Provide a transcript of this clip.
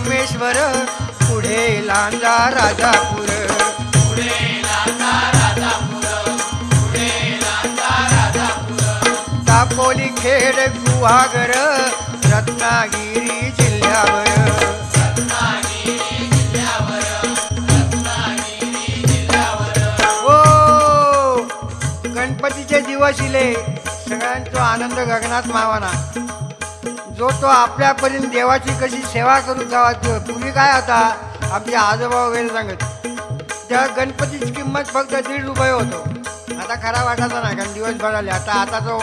संगमेश्वर, पुढे लांजा राजापूर. दापोली खेड गुहागर, रत्नागिरी जिल्ह्यावर. ओ गणपतीचे दिवस इले, सगळ्यांचा आनंद गगनात मावाना. जो तो आपल्यापर्यंत देवाची कशी सेवा करू जावा. पूर्वी काय होता, आपले आजोबा वगैरे सांगत, त्या गणपतीची किंमत फक्त ₹1.5 होतो. आता खरा वाटायचा नाही, कारण दिवस भराले. आता तो